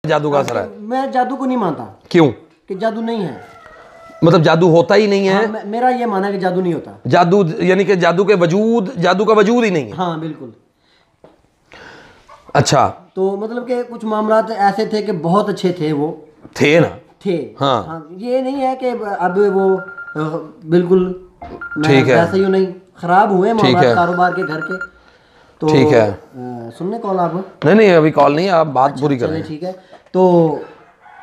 जादू का असर है? मैं जादू को नहीं मानता। क्यों? कि जादू नहीं है, मतलब जादू होता ही नहीं है? हाँ, मेरा ये मानना है कि जादू नहीं होता। जादू यानी कि जादू का वजूद ही नहीं है? हाँ बिल्कुल। अच्छा, तो मतलब कि कुछ मामला ऐसे थे कि बहुत अच्छे थे, वो थे ना? थे। हाँ, ये नहीं है कि अब वो बिल्कुल ठीक है, वैसे ही नहीं खराब हुए मामला कारोबार के घर के। तो ठीक है, सुनने कॉल आप? नहीं अभी कॉल नहीं, आप बात पूरी करें। ठीक है। तो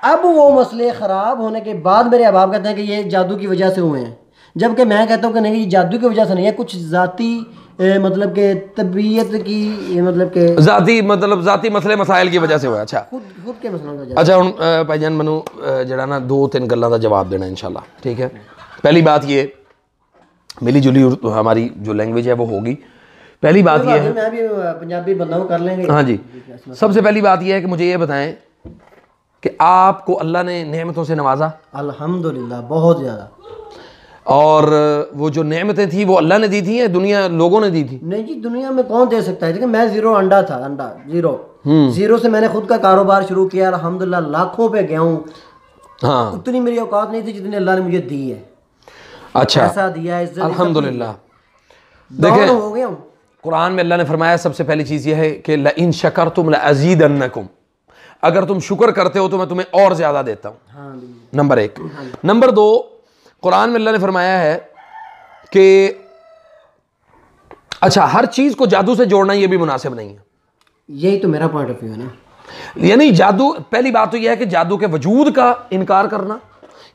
अब वो मसले ख़राब होने के बाद मेरे अहबाब कहते हैं कि ये जादू की वजह से हुए हैं, जबकि मैं कहता हूँ कि नहीं, ये जादू की वजह से नहीं है, कुछ ज़ाती मतलब के तबीयत की मतलब के ज़ाती मसले मसाइल की वजह से हुआ। अच्छा, खुद के मसलों की वजह। अच्छा हुण भाईजान मैनू जड़ा ना 2-3 गल्लां दा जवाब देना इंशाल्लाह, ठीक है। पहली बात ये, मिली जुली हमारी जो लैंग्वेज है वो होगी। पहली बात ये है, मैं भी पंजाबी बंदा हूं, कर लेंगे। हाँ जी, सबसे पहली बात ये है कि मुझे ये बताएं कि आपको अल्लाह ने नेमतों से नवाजा? अल्हम्दुलिल्लाह, बहुत ज़्यादा। और वो जो नेमतें थी वो अल्लाह ने दी थी या दुनिया लोगों ने दी थी? नहीं जी, दुनिया में कौन दे सकता है? देखिए मैं ज़ीरो अंडा था, अंडा ज़ीरो से मैंने खुद का कारोबार शुरू किया, अल्हम्दुलिल्लाह लाखों पे गया हूँ। हाँ, उतनी मेरी औकात नहीं थी जितनी अल्लाह ने मुझे दी है। अच्छा, पैसा दिया, इज्जत, अल्हम्दुलिल्लाह। देखें हो गया हूँ। कुरान में अल्लाह ने फरमाया सबसे पहली चीज़ यह है कि लइन शकरतुम लअज़ीदन्नकुम, अगर तुम शुक्र करते हो तो मैं तुम्हें और ज़्यादा देता हूँ। हाँ, नंबर 1। नंबर 2, कुरान में अल्लाह ने फरमाया है कि अच्छा, हर चीज़ को जादू से जोड़ना ये भी मुनासिब नहीं है। यही तो मेरा पॉइंट ऑफ व्यू है ना। यानी जादू, पहली बात तो यह है कि जादू के वजूद का इनकार करना,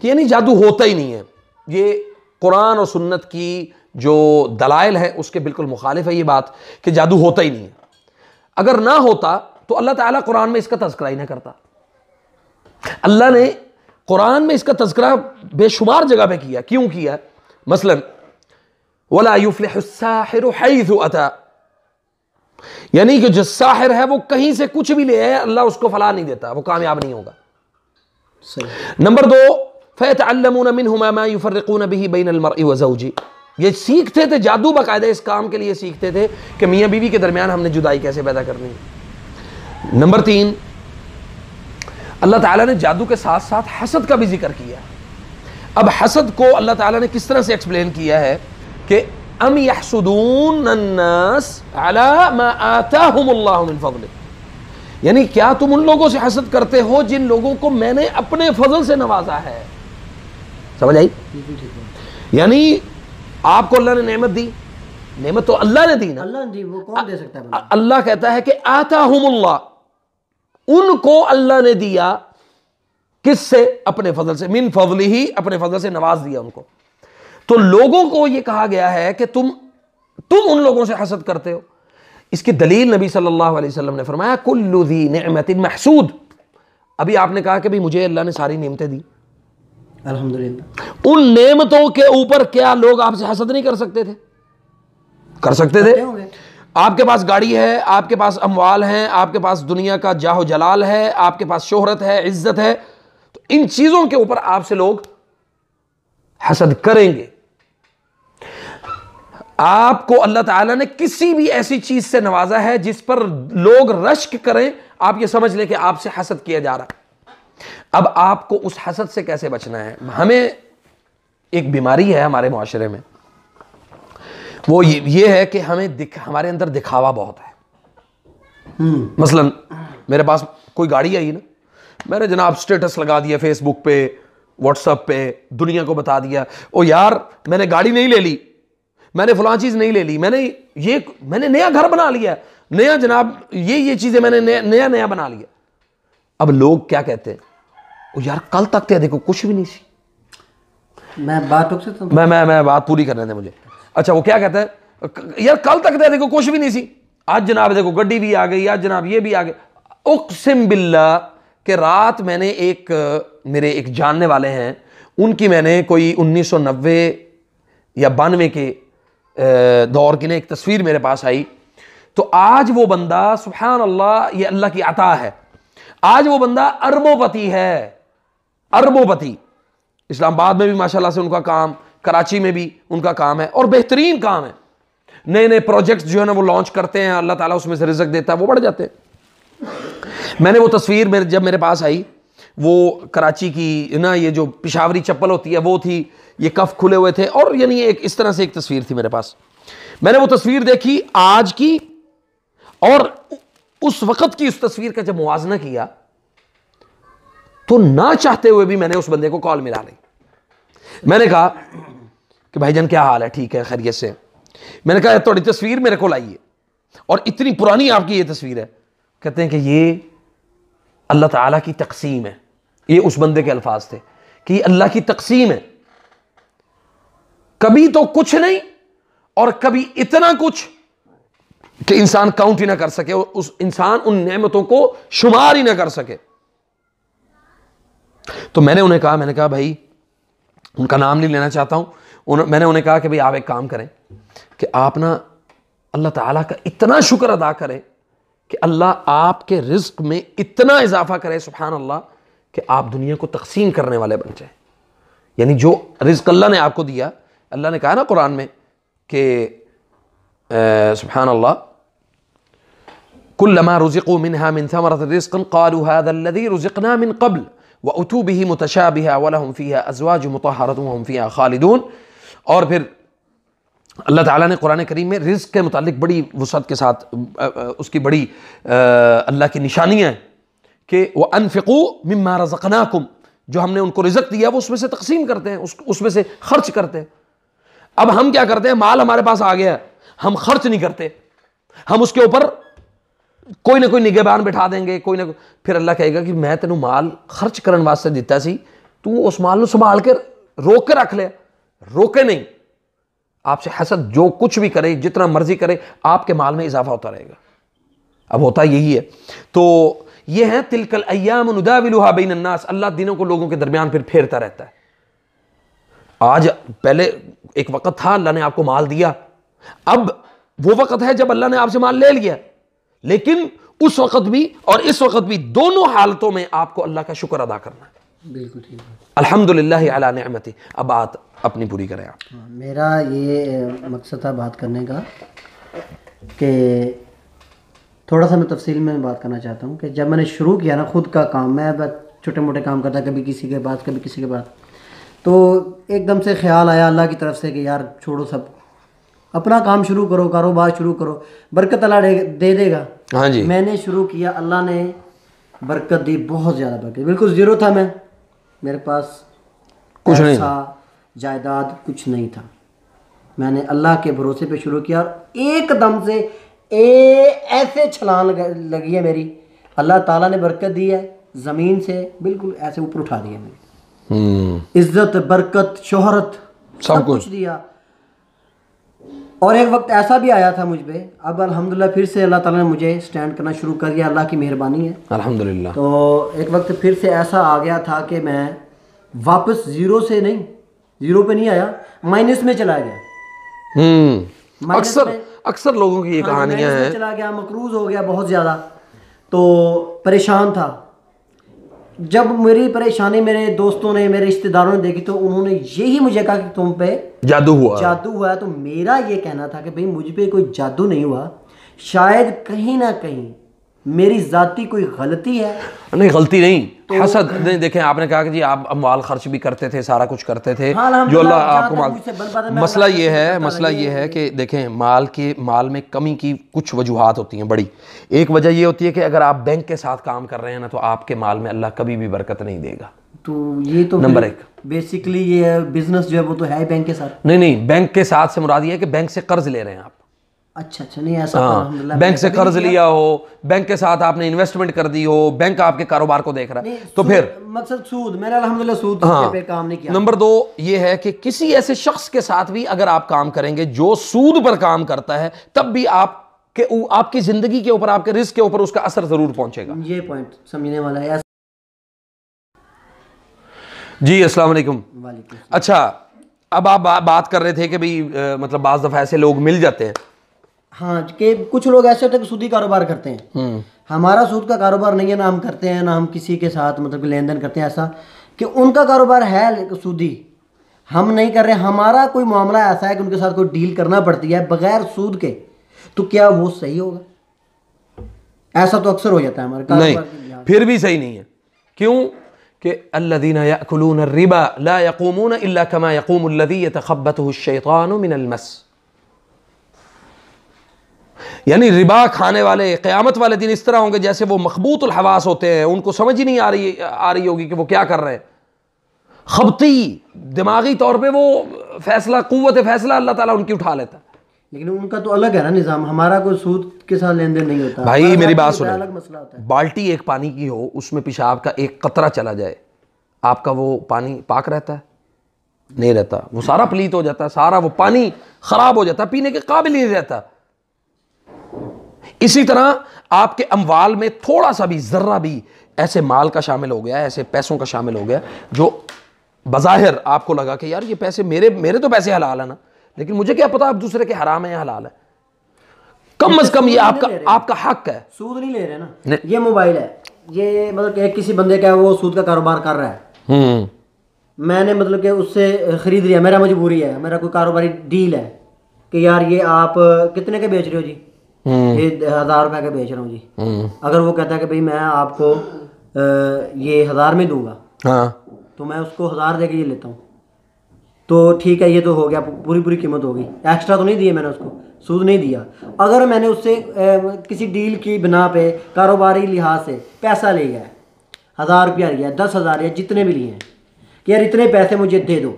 यानी जादू होता ही नहीं है, ये कुरान और सुन्नत की जो दलाइल है उसके बिल्कुल मुखालिफ है ये बात कि जादू होता ही नहीं है। अगर ना होता तो अल्लाह ताला कुरान में इसका तज़किरा ही ना करता। अल्लाह ने कुरान में इसका तज़किरा बेशुमार जगह पे किया। क्यों किया? मसलन वला युफ्लिहु साहिरु हैथु अता, यानी कि जो साहिर है वो कहीं से कुछ भी ले आए, अल्लाह उसको फलाह नहीं देता, वो कामयाब नहीं होगा। नंबर 2, फयतअल्लमून मिन्हुमा मा युफर्रिकून बिही बैनल मर्इ व ज़ौजी, ये सीखते थे, जादू बाकायदा इस काम के लिए सीखते थे कि मियाँ बीवी के दरमियान हमने जुदाई कैसे पैदा करनी है। नंबर 3, अल्लाह ताला ने जादू के साथ साथ हसद का भी जिक्र किया। अब हसद को अल्लाह ताला ने किस तरह से एक्सप्लेन किया है कि अम यहसुदून अन्नास अला मा आताहुमुल्लाहु मिन फज़लिह, यानी क्या तुम उन लोगों से हसद करते हो जिन लोगों को मैंने अपने फजल से नवाजा है। समझ आई? यानी आपको अल्लाह ने नेमत दी, नेमत तो अल्लाह ने दी ना, अल्लाह ने दी, वो कौन दे सकता है? अल्लाह कहता है कि आताहुमुल्लाह, उनको अल्लाह ने दिया, किससे? अपने फजल से, मिन फजलिही, अपने फजल से नवाज दिया उनको। तो लोगों को यह कहा गया है कि तुम उन लोगों से हसद करते हो। इसकी दलील नबी सल्लल्लाहु अलैहि वसल्लम ने फरमाया कुल्लु ज़ी निअमतिन महसूद। अभी आपने कहा कि भाई मुझे अल्लाह ने सारी नेमतें दी, अल्हम्दुलिल्लाह, उन नेमतों के ऊपर क्या लोग आपसे हसद नहीं कर सकते थे? कर सकते थे। आपके पास गाड़ी है, आपके पास अमवाल हैं, आपके पास दुनिया का जाहो जलाल है, आपके पास शोहरत है, इज्जत है, तो इन चीजों के ऊपर आपसे लोग हसद करेंगे। आपको अल्लाह ताला ने किसी भी ऐसी चीज से नवाजा है जिस पर लोग रश्क करें, आप ये समझ लें कि आपसे हसद किया जा रहा है। अब आपको उस हसद से कैसे बचना है? हमें एक बीमारी है हमारे मुआशरे में, वो ये है कि हमारे अंदर दिखावा बहुत है। मसलन मेरे पास कोई गाड़ी आई ना, मैंने जनाब स्टेटस लगा दिया फेसबुक पे, व्हाट्सएप पे, दुनिया को बता दिया, ओ यार मैंने गाड़ी नहीं ले ली, मैंने फलां चीज नहीं ले ली, मैंने नया घर बना लिया, नया जनाब ये चीजें मैंने नया बना लिया। अब लोग क्या कहते हैं? ओ यार कल तक तो देखो कुछ भी नहीं सी। मैं बात टोक सकता हूं? मैं बात पूरी करने दे मुझे। अच्छा, वो क्या कहता है? यार कल तक तो देखो कुछ भी नहीं सी, आज जनाब देखो गड्डी भी आ गई, आज जनाब ये भी आ गए। उक़सिम बिल्लाह के रात मैंने मेरे एक जानने वाले हैं, उनकी मैंने कोई 1990 या 92 के दौर की ना एक तस्वीर मेरे पास आई। तो आज वो बंदा, सुभान अल्लाह, ये अल्लाह की अता है, आज वो बंदा अरबोपति है, अरबोपति। इस्लामाबाद में भी माशाल्लाह से उनका काम, कराची में भी उनका काम है और बेहतरीन काम है। नए नए प्रोजेक्ट्स जो है ना वो लॉन्च करते हैं, अल्लाह ताला उसमें से रिज़्क़ देता है, वो बढ़ जाते हैं। मैंने वो तस्वीर जब मेरे पास आई, वो कराची की ना ये जो पिशावरी चप्पल होती है वो थी, ये कफ खुले हुए थे, और यानी एक इस तरह से एक तस्वीर थी मेरे पास। मैंने वो तस्वीर देखी आज की और उस वक्त की उस तस्वीर का जब मुवाजना किया, तो ना चाहते हुए भी मैंने उस बंदे को कॉल मिला ली। मैंने कहा कि भाईजान क्या हाल है, ठीक है, खैरियत से। मैंने कहा थोड़ी तस्वीर मेरे को लाइए, और इतनी पुरानी आपकी ये तस्वीर है। कहते हैं कि ये अल्लाह ताला की तकसीम है। ये उस बंदे के अल्फाज थे कि ये अल्लाह की तकसीम है, कभी तो कुछ नहीं और कभी इतना कुछ कि इंसान काउंट ही ना कर सके, उस इंसान उन नेमतों को शुमार ही ना कर सके। तो मैंने कहा भाई, उनका नाम नहीं लेना चाहता हूं, मैंने उन्हें कहा कि भाई आप एक काम करें कि आप ना अल्लाह ताला का इतना शुक्र अदा करें कि अल्लाह आपके रिज्क में इतना इजाफा करे, सुभान अल्लाह, कि आप दुनिया को तकसीम करने वाले बन जाए। यानी जो रिज्क अल्लाह ने आपको दिया, अल्लाह ने कहा ना कुरान में कि सुभान अल्लाह, कुल्लमा रुज़िक़ू मिन्हा मिन समरति रिज़्क़न क़ालू हाज़ा अल्लज़ी रुज़िक़ना मिन क़ब्ल व उतू बिही मुतशाबिहा व लहुम फ़ीहा अज़वाजुन मुतहहरतुन व हुम फ़ीहा ख़ालिदून। और फिर अल्लाह ताला ने कुरान करीम में रिज़्क़ के मुतालिक बड़ी वुसअत के साथ उसकी बड़ी अल्लाह की निशानियाँ हैं कि व अनफ़िक़ू मिम्मा रज़क़नाकुम, जो हमने उनको रिज़्क़ दिया वो उसमें से तकसीम करते हैं, उसमें से खर्च करते हैं। अब हम क्या करते हैं, माल हमारे पास आ गया, हम खर्च नहीं करते, हम उसके ऊपर कोई ना कोई निगहबान बिठा देंगे, कोई ना कोई। फिर अल्लाह कहेगा कि मैं तेनू माल खर्च करने वास्ते दिता सी, तू उस माल को संभाल के रोक के रख ले। रोके नहीं, आपसे हसद जो कुछ भी करे, जितना मर्जी करे, आपके माल में इजाफा होता रहेगा। अब होता यही है। तो ये है तिलकल अय्याम नुदाविलुहा बैन अन्नास, अल्लाह दिनों को लोगों के दरमियान फिर फेरता रहता है। आज पहले एक वक्त था अल्लाह ने आपको माल दिया, अब वो वक्त है जब अल्लाह ने आपसे माल ले लिया, लेकिन उस वक्त भी और इस वक्त भी दोनों हालतों में आपको अल्लाह का शुक्र अदा करना है। बिल्कुल ठीक है। अल्हम्दुलिल्लाह अला निअमती। अब बात अपनी पूरी करें आप। मेरा ये मकसद था बात करने का कि थोड़ा सा मैं तफसील में बात करना चाहता हूँ कि जब मैंने शुरू किया ना खुद का काम, मैं छोटे मोटे काम करता, कभी किसी के पास कभी किसी के पास, तो एकदम से ख्याल आया अल्लाह की तरफ से कि यार छोड़ो सब, अपना काम शुरू करो, कारोबार शुरू करो, बरकत अल्लाह दे देगा। हाँ जी। मैंने शुरू किया, अल्लाह ने बरकत दी, बहुत ज़्यादा बरकत। बिल्कुल ज़ीरो था मैं, मेरे पास कुछ नहीं था, जायदाद कुछ नहीं था। मैंने अल्लाह के भरोसे पे शुरू किया और एकदम से ऐसे छलांग लगी है मेरी, अल्लाह ताला ने बरकत दी है, ज़मीन से बिल्कुल ऐसे ऊपर उठा दिया मैंने। इज्जत, बरकत, शोहरत, सब कुछ दिया। और एक वक्त ऐसा भी आया था मुझ पे, अब अल्हम्दुलिल्लाह फिर से अल्लाह ताला ने मुझे स्टैंड करना शुरू कर दिया, अल्लाह की मेहरबानी है अल्हम्दुलिल्लाह। तो एक वक्त फिर से ऐसा आ गया था कि मैं वापस ज़ीरो से नहीं, ज़ीरो पे नहीं आया, माइनस में चला गया। अक्सर लोगों की ये कहानियां हैं। चला गया, मकरूज हो गया बहुत ज़्यादा, तो परेशान था। जब मेरी परेशानी मेरे दोस्तों ने, मेरे रिश्तेदारों ने देखी, तो उन्होंने यही मुझे कहा कि तुम पे जादू हुआ। तो मेरा ये कहना था कि भाई मुझ पे कोई जादू नहीं हुआ, शायद कहीं ना कहीं मेरी जाती कोई गलती है। नहीं, गलती नहीं, तो हसद नहीं। देखें, आपने कहा कि जी आप अमवाल खर्च भी करते थे, सारा कुछ करते थे, जो अल्लाह आपको माल। मसला ये है कि देखें, माल में कमी की कुछ वजूहात होती हैं बड़ी। एक वजह ये होती है कि अगर आप बैंक के साथ काम कर रहे हैं ना, तो आपके माल में अल्लाह कभी भी बरकत नहीं देगा। तो ये तो नंबर एक, बेसिकली ये बिजनेस जो है वो तो है बैंक के साथ। नहीं, बैंक के साथ से मुराद ये है कि बैंक से कर्ज ले रहे हैं आप। अच्छा, नहीं ऐसा। हाँ, बैंक से कर्ज लिया हो, बैंक के साथ आपने इन्वेस्टमेंट कर दी हो, बैंक आपके कारोबार को देख रहा है, तो फिर मकसद सूद, मैंने अल्हम्दुलिल्लाह सूद पे काम नहीं किया। नंबर 2 ये है कि किसी ऐसे शख्स के साथ भी अगर आप काम करेंगे जो सूद पर काम करता है, तब भी आपकी जिंदगी के ऊपर, आपके रिस्क के ऊपर उसका असर जरूर पहुंचेगा। ये पॉइंट समझने वाला है जी। अस्सलाम वालेकुम। अच्छा, अब आप बात कर रहे थे कि भाई मतलब बाज़ दफ़ा ऐसे लोग मिल जाते हैं। हाँ, कि कुछ लोग ऐसे होते हैं कि सूदी कारोबार करते हैं। हमारा सूद का कारोबार नहीं है, ना हम करते हैं, ना हम किसी के साथ मतलब लेन देन करते हैं। ऐसा कि उनका कारोबार है सूदी, हम नहीं कर रहे। हमारा कोई मामला ऐसा है कि उनके साथ कोई डील करना पड़ती है बगैर सूद के, तो क्या वो सही होगा? ऐसा तो अक्सर हो जाता है हमारे नहीं, कारोबार के लिहाज फिर भी सही नहीं है। क्यों? कि अल्लज़ीना यअकुलून रिबा ला यक़ूमून इल्ला कमा यक़ूमुल लज़ी यतख़ब्बतुहु शैतानु मिनल मस। यानी रिबा खाने वाले क़यामत वाले दिन इस तरह होंगे जैसे वो मखबूतुल हवास होते हैं, उनको समझ ही नहीं आ रही होगी कि वो क्या कर रहे हैं। खबती दिमागी तौर पे वो फैसला, कुव्वत फैसला अल्लाह ताला उनकी उठा लेता है। लेकिन उनका तो अलग है ना निज़ाम, हमारा कोई सूद के साथ लेन देन नहीं होता भाई मेरी बात सुनो, अलग मसला होता है। बाल्टी एक पानी की हो, उसमें पेशाब का एक कतरा चला जाए, आपका वो पानी पाक रहता है? नहीं रहता, वो सारा पलीत हो जाता है, सारा वो पानी खराब हो जाता है, पीने के काबिल नहीं रहता। इसी तरह आपके अमवाल में थोड़ा सा भी, जर्रा भी ऐसे माल का शामिल हो गया, ऐसे पैसों का शामिल हो गया जो बज़ाहिर आपको लगा कि यार ये पैसे मेरे तो पैसे हलाल है ना, लेकिन मुझे क्या पता आप दूसरे के हराम है या हलाल है। कम अज कम ये आपका हक है। सूद नहीं ले रहे ना, ये मोबाइल है, ये मतलब कि किसी बंदे का वो सूद का कारोबार कर रहा है, मैंने मतलब कि उससे खरीद लिया, मेरा मजबूरी है, मेरा कोई कारोबारी डील है कि यार ये आप कितने के बेच रहे हो जी, ये 1000 रुपए के बेच रहा हूँ जी। अगर वो कहता है कि भाई मैं आपको ये 1000 में दूंगा, हाँ, तो मैं उसको 1000 दे के ये लेता हूँ, तो ठीक है, ये तो हो गया, पूरी कीमत होगी, एक्स्ट्रा तो नहीं दिए मैंने उसको, सूद नहीं दिया। अगर मैंने उससे किसी डील की बिना पे कारोबारी लिहाज से पैसा ले गया, 1000 रुपया लिया, 10,000 या जितने भी लिए हैं, कि यार इतने पैसे मुझे दे दो,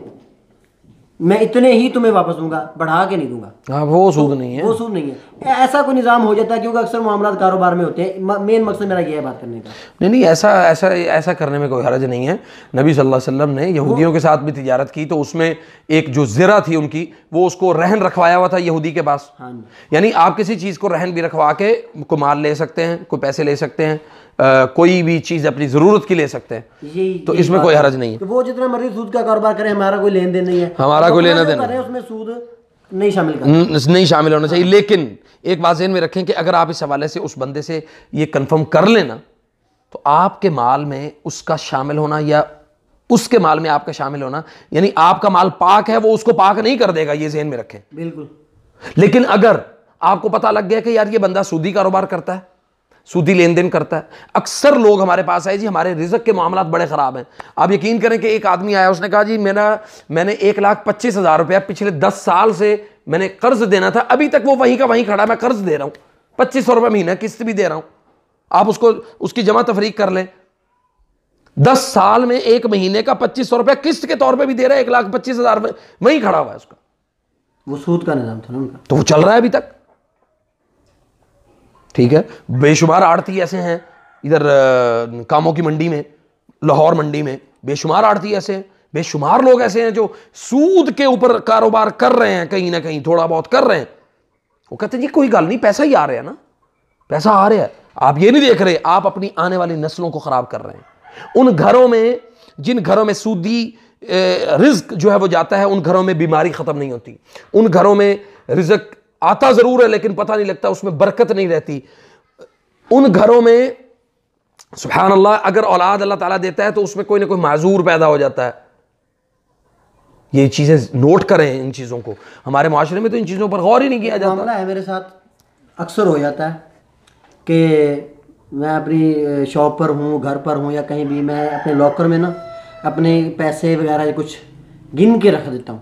मैं इतने ही तुम्हें वापस दूंगा, बढ़ा के नहीं दूंगा, हाँ, वो सूद नहीं है, वो सूद नहीं है। ऐसा कोई निज़ाम हो जाता है, क्योंकि अक्सर मामला कारोबार में होते हैं। मेन मकसद मेरा ये है बात करने का। नहीं, ऐसा करने में कोई हर्ज नहीं है। नबी सल्लल्लाहु अलैहि वसल्लम ने यहूदियों के साथ भी तिजारत की, तो उसमें एक जो ज़रा थी उनकी, वो उसको रहन रखवाया हुआ था यहूदी के पास। यानी आप किसी चीज़ को रहन भी रखवा के कोई माल ले सकते हैं, कोई पैसे ले सकते हैं, कोई भी चीज़ अपनी ज़रूरत की ले सकते हैं, तो इसमें कोई हर्ज नहीं है। तो वो जितना मर्जी सूद का कारोबार करे, हमारा कोई लेन देन नहीं है, हमारा कोई लेना देना उसमें सूद नहीं शामिल होना चाहिए। लेकिन एक बात ज़हन में रखें कि अगर आप इस हवाले से उस बंदे से ये कंफर्म कर लेना, तो आपके माल में उसका शामिल होना या उसके माल में आपका शामिल होना, यानी आपका माल पाक है, वो उसको पाक नहीं कर देगा, ये ज़हन में रखें। बिल्कुल। लेकिन अगर आपको पता लग गया कि यार ये बंदा सूदी कारोबार करता है, सूदी लेन देन करता है, अक्सर लोग हमारे पास आए जी, हमारे रिज़्क़ के मामलात बड़े ख़राब हैं। आप यकीन करें कि एक आदमी आया, उसने कहा जी मैंने 1,25,000 रुपया पिछले 10 साल से मैंने कर्ज देना था, अभी तक वो वहीं का वहीं खड़ा, मैं कर्ज दे रहा हूँ, 2500 रुपये महीना किस्त भी दे रहा हूँ, आप उसकी जमा तफरीक कर लें। 10 साल में एक महीने का 2500 रुपया किस्त के तौर पर भी दे रहा है, 1,25,000 रुपये वहीं खड़ा हुआ है उसका। वो सूद का निज़ाम था ना उनका, तो वो चल रहा है अभी तक। ठीक है, बेशुमार आड़ती ऐसे हैं इधर कामों की मंडी में, लाहौर मंडी में बेशुमार आड़ती ऐसे हैं, बेशुमार लोग ऐसे हैं जो सूद के ऊपर कारोबार कर रहे हैं, कहीं ना कहीं थोड़ा बहुत कर रहे हैं। वो कहते हैं जी कोई गल नहीं, पैसा ही आ रहा है ना, पैसा आ रहा है, आप ये नहीं देख रहे, आप अपनी आने वाली नस्लों को खराब कर रहे हैं। उन घरों में, जिन घरों में सूदी रिज्क जो है वो जाता है, उन घरों में बीमारी खत्म नहीं होती, उन घरों में रिज्क आता जरूर है लेकिन पता नहीं लगता, उसमें बरकत नहीं रहती। उन घरों में सुभान अल्लाह, अगर औलाद अल्लाह ताला देता है तो उसमें कोई ना कोई माजूर पैदा हो जाता है। ये चीजें नोट करें, इन चीजों को। हमारे माशरे में तो इन चीजों पर गौर ही नहीं किया जाता। मामला है मेरे साथ अक्सर हो जाता है कि मैं अपनी शॉप पर हूँ, घर पर हूँ या कहीं भी, मैं अपने लॉकर में ना अपने पैसे वगैरह कुछ गिन के रख देता हूँ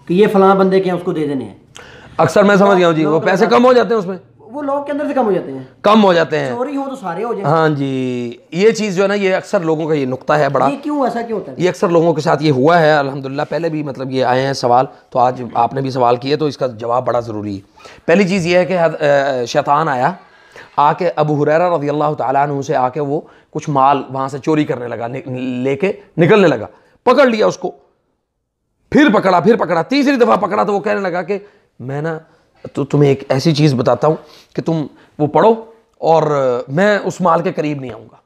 कि ये फलां बंदे के हैं, उसको दे देने हैं। अक्सर मैं समझ गया हूँ जी, वो पैसे कम हो जाते हैं उसमें, वो लोग के अंदर से कम हो जाते हैं, कम हो जाते हैं, चोरी हो तो सारे हो जाए। हाँ जी, ये चीज़ जो है ना, ये अक्सर लोगों का ये नुक्ता है बड़ा। ये क्यों, ऐसा क्यों होता है? ये अक्सर लोगों के साथ ये हुआ है अल्हम्दुलिल्लाह। पहले भी मतलब ये आए हैं सवाल, तो आज आपने भी सवाल किए तो इसका जवाब बड़ा ज़रूरी है। पहली चीज़ ये है कि शैतान आया, आके अबू हुरैरा रज़ियल्लाहु तआला अन्हु से आके वो कुछ माल वहाँ से चोरी करने लगा, लेके निकलने लगा। पकड़ लिया उसको, फिर पकड़ा, तीसरी दफ़ा पकड़ा तो वो कहने लगा कि मैं ना तो तुम्हें एक ऐसी चीज़ बताता हूँ कि तुम वो पढ़ो और मैं उस माल के करीब नहीं आऊँगा।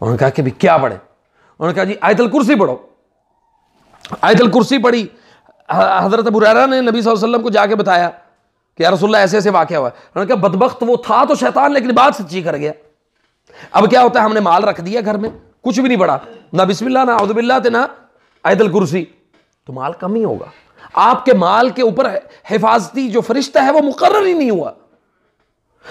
उन्होंने कहा कि भाई क्या पढ़े? उन्होंने कहा जी आयतुल कुर्सी पढ़ो। आयतुल कुर्सी पढ़ी। हज़रत अबू हुरैरा ने नबी सल्लल्लाहु अलैहि वसल्लम को जाके बताया कि या रसूलल्लाह ऐसे ऐसे वाक़या हुआ है। उन्होंने कहा बदबख्त वो था तो शैतान, लेकिन बात सच्ची कर गया। अब क्या होता है, हमने माल रख दिया घर में, कुछ भी नहीं पढ़ा, ना बिस्मिल्लाह ना औज़ु बिल्लाह ना आयतुल कुर्सी, तो माल कम ही होगा। आपके माल के ऊपर हिफाजती जो फरिश्ता है वो मुकर्रर ही नहीं हुआ।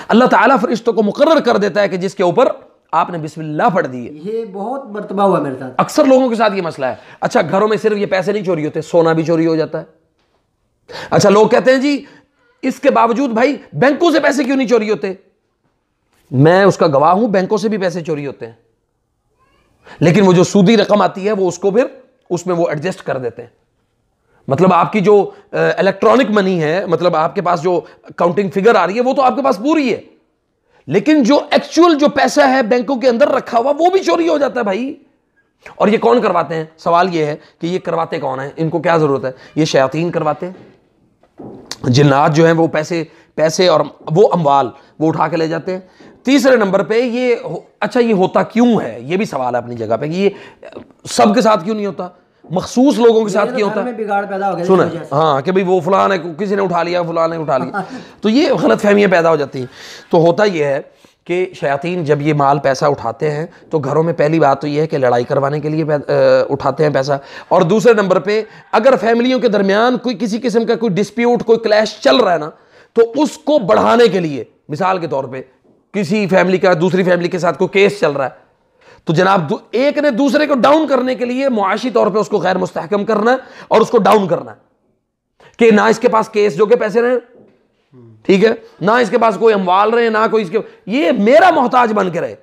अल्लाह ताला फरिश्तों को मुकर्रर कर देता है कि जिसके ऊपर आपने बिस्मिल्लाह पढ़ दी है। ये बहुत मर्तबा हुआ मेरे साथ, अक्सर लोगों के साथ ये मसला है। अच्छा, घरों में सिर्फ ये पैसे नहीं चोरी होते, सोना भी चोरी हो जाता है। अच्छा, लोग कहते हैं जी इसके बावजूद भाई बैंकों से पैसे क्यों नहीं चोरी होते? मैं उसका गवाह हूं, बैंकों से भी पैसे चोरी होते हैं, लेकिन वो जो सूदी रकम आती है वो उसको फिर उसमें वो एडजस्ट कर देते हैं। मतलब आपकी जो इलेक्ट्रॉनिक मनी है, मतलब आपके पास जो काउंटिंग फिगर आ रही है वो तो आपके पास पूरी है, लेकिन जो एक्चुअल जो पैसा है बैंकों के अंदर रखा हुआ वो भी चोरी हो जाता है भाई। और ये कौन करवाते हैं? सवाल ये है कि ये करवाते कौन है? इनको क्या जरूरत है? ये शयातीन करवाते हैं। जिन्नात जो हैं वो पैसे और वो अमवाल वो उठा के ले जाते हैं। तीसरे नंबर पे ये अच्छा, ये होता क्यों है? ये भी सवाल है अपनी जगह पे कि ये सबके साथ क्यों नहीं होता, मखसूस लोगों के साथ क्यों होता है? बिगाड़ पैदा हो गया सुना, हाँ, कि भाई वो फलान है, किसी ने उठा लिया, फलान ने उठा लिया, तो ये गलत फहमियाँ पैदा हो जाती हैं। तो होता ये है कि शयातीन जब ये माल पैसा उठाते हैं तो घरों में पहली बात तो ये है कि लड़ाई करवाने के लिए उठाते हैं पैसा, और दूसरे नंबर पे अगर फैमिलियों के दरमियान कोई किसी किस्म का कोई डिस्प्यूट, कोई क्लैश चल रहा है ना, तो उसको बढ़ाने के लिए, मिसाल के तौर पे किसी फैमिली का दूसरी फैमिली के साथ कोई केस चल रहा है, तो जनाब एक ने दूसरे को डाउन करने के लिए मुआशी तौर पे उसको गैर मुस्तहकम करना है और उसको डाउन करना है कि ना इसके पास केस जो के पैसे रहे, ठीक है, ना इसके पास कोई अमवाल रहे, ना कोई इसके, ये मेरा मोहताज बन के रहे।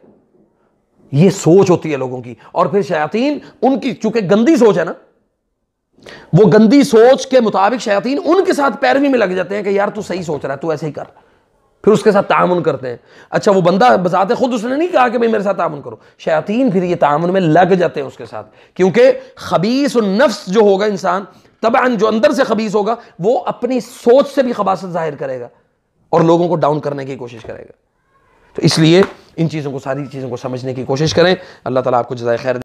ये सोच होती है लोगों की। और फिर शयातीन उनकी चूंकि गंदी सोच है ना, वो गंदी सोच के मुताबिक शयातीन उनके साथ पैरवी में लग जाते हैं कि यार तू सही सोच रहा है, तू ऐसे ही कर, फिर उसके साथ तामुन करते हैं। अच्छा, वो बंदा बजाते खुद उसने नहीं कहा कि भाई मेरे साथ तामुन करो, शयातीन फिर ये तामुन में लग जाते हैं उसके साथ, क्योंकि खबीस और नफ्स जो होगा इंसान तबअन जो अंदर से खबीस होगा वो अपनी सोच से भी खबासत जाहिर करेगा और लोगों को डाउन करने की कोशिश करेगा। तो इसलिए इन चीज़ों को, सारी चीज़ों को समझने की कोशिश करें। अल्लाह ताला आपको जज़ाए खैर